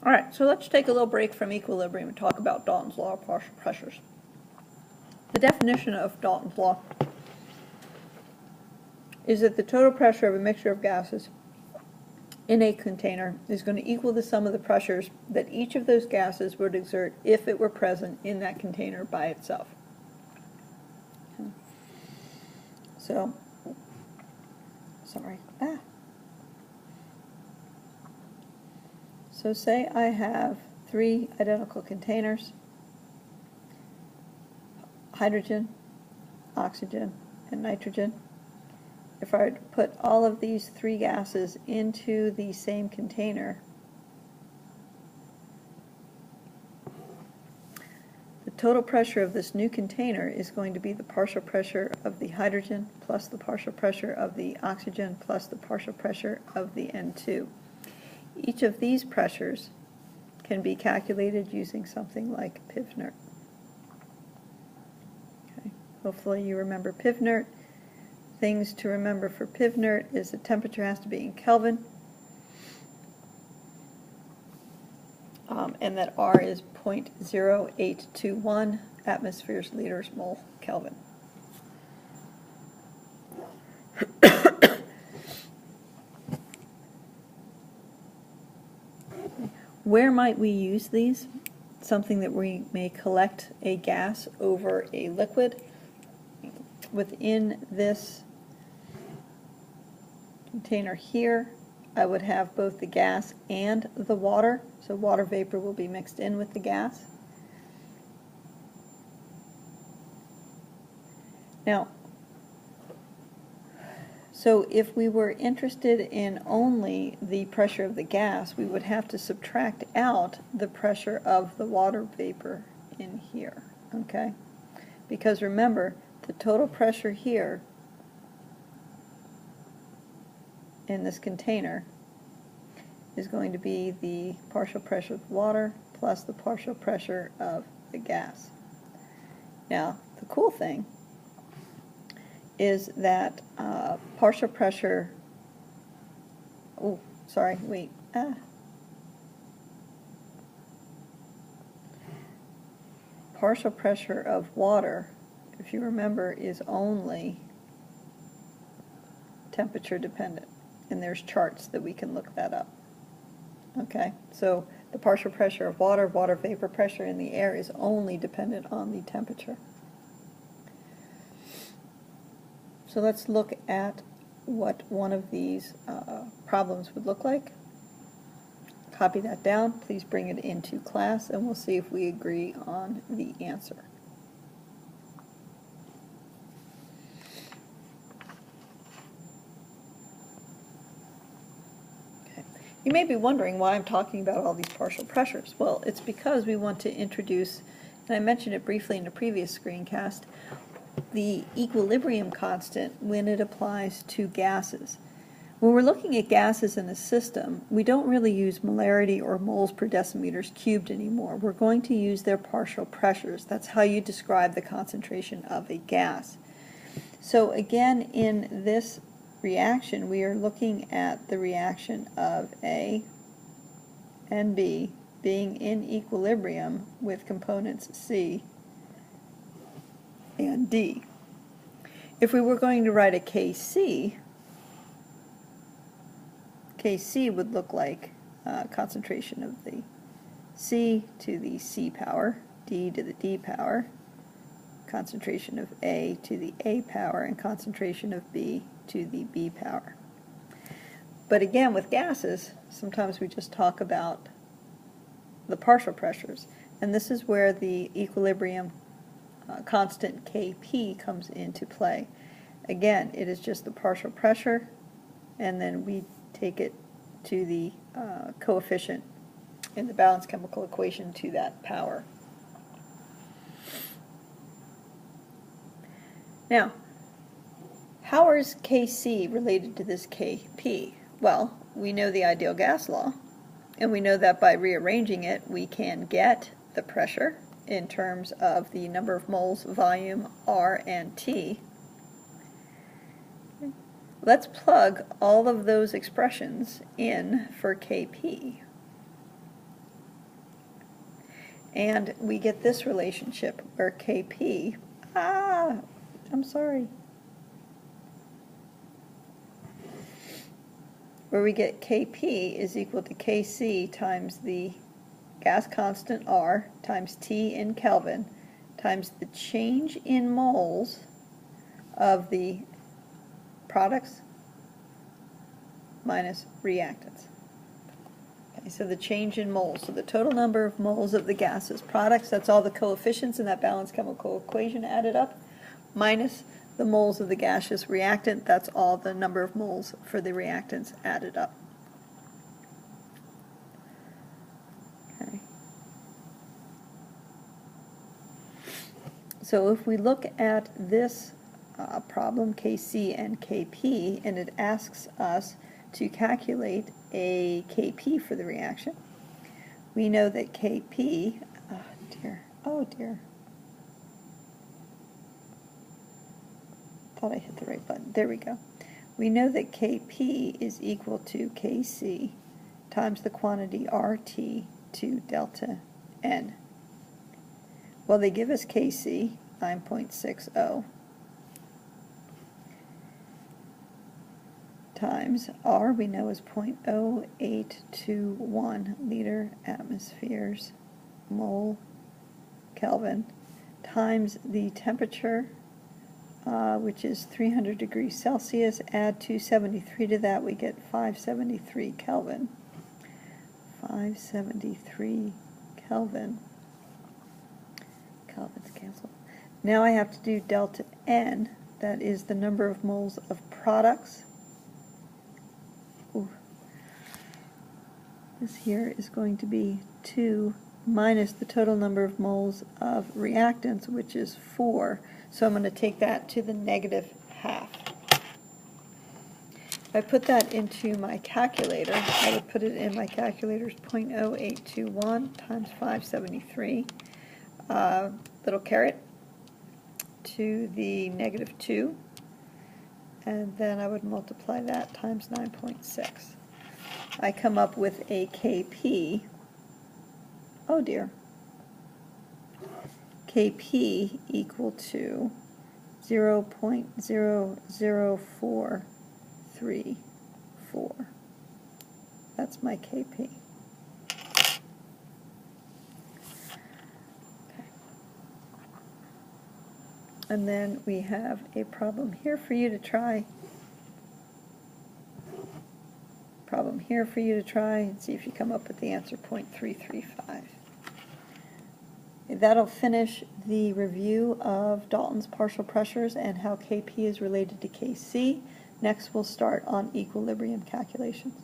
Alright, so let's take a little break from equilibrium and talk about Dalton's law of partial pressures. The definition of Dalton's law is that the total pressure of a mixture of gases in a container is going to equal the sum of the pressures that each of those gases would exert if it were present in that container by itself. So, So say I have 3 identical containers, hydrogen, oxygen, and nitrogen. If I were to put all of these 3 gases into the same container, the total pressure of this new container is going to be the partial pressure of the hydrogen plus the partial pressure of the oxygen plus the partial pressure of the N2. Each of these pressures can be calculated using something like pivnert. Okay. Hopefully you remember pivnert. Things to remember for pivnert is the temperature has to be in Kelvin, and that R is 0.0821 atmospheres, liters, mole, Kelvin. Where might we use these? Something that we may collect a gas over a liquid. Within this container here, I would have both the gas and the water, so water vapor will be mixed in with the gas. Now, so if we were interested in only the pressure of the gas, we would have to subtract out the pressure of the water vapor in here, okay? Because remember, the total pressure here in this container is going to be the partial pressure of the water plus the partial pressure of the gas. Now, the cool thing is that partial pressure, partial pressure of water, if you remember, is only temperature dependent, and there's charts that we can look that up. Okay, so the partial pressure of water, water vapor pressure in the air is only dependent on the temperature. So let's look at what one of these problems would look like. Copy that down, please bring it into class, and we'll see if we agree on the answer. Okay. You may be wondering why I'm talking about all these partial pressures. Well, it's because we want to introduce, and I mentioned it briefly in a previous screencast, the equilibrium constant when it applies to gases. When we're looking at gases in a system, we don't really use molarity or moles per decimeters cubed anymore. We're going to use their partial pressures. That's how you describe the concentration of a gas. So again, in this reaction, we are looking at the reaction of A and B being in equilibrium with components C and D. If we were going to write a KC, KC would look like concentration of the C to the C power, D to the D power, concentration of A to the A power, and concentration of B to the B power. But again, with gases, sometimes we just talk about the partial pressures, and this is where the equilibrium constant Kp comes into play. Again, it is just the partial pressure, and then we take it to the coefficient in the balanced chemical equation to that power. Now, how is Kc related to this Kp? Well, we know the ideal gas law, and we know that by rearranging it we can get the pressure in terms of the number of moles, volume, R, and T. Let's plug all of those expressions in for Kp. And we get this relationship where Kp, I'm sorry, where we get Kp is equal to Kc times the gas constant R times T in Kelvin times the change in moles of the products minus reactants. Okay, so the change in moles, so the total number of moles of the gases products, that's all the coefficients in that balanced chemical equation added up, minus the moles of the gaseous reactant, that's all the number of moles for the reactants added up. Okay. So if we look at this problem, Kc and Kp, and it asks us to calculate a Kp for the reaction, we know that Kp, oh dear, thought I hit the right button, there we go. We know that Kp is equal to Kc times the quantity RT to delta N. Well, they give us Kc, 9.60, times R, we know is 0.0821 liter atmospheres mole Kelvin, times the temperature, which is 300 degrees Celsius. Add 273 to that, we get 573 Kelvin. 573 Kelvin. Kelvin's canceled. Now I have to do delta N, that is the number of moles of products. Ooh. This here is going to be 2 minus the total number of moles of reactants, which is 4. So I'm going to take that to the negative half. If I put that into my calculator, I would put it in my calculator as 0.0821 times 573, little caret, to the negative 2, and then I would multiply that times 9.6. I come up with a Kp, oh dear, Kp equal to 0.00434. That's my Kp. And then we have a problem here for you to try. Problem here for you to try and see if you come up with the answer, 0.335. That'll finish the review of Dalton's partial pressures and how Kp is related to Kc. Next we'll start on equilibrium calculations.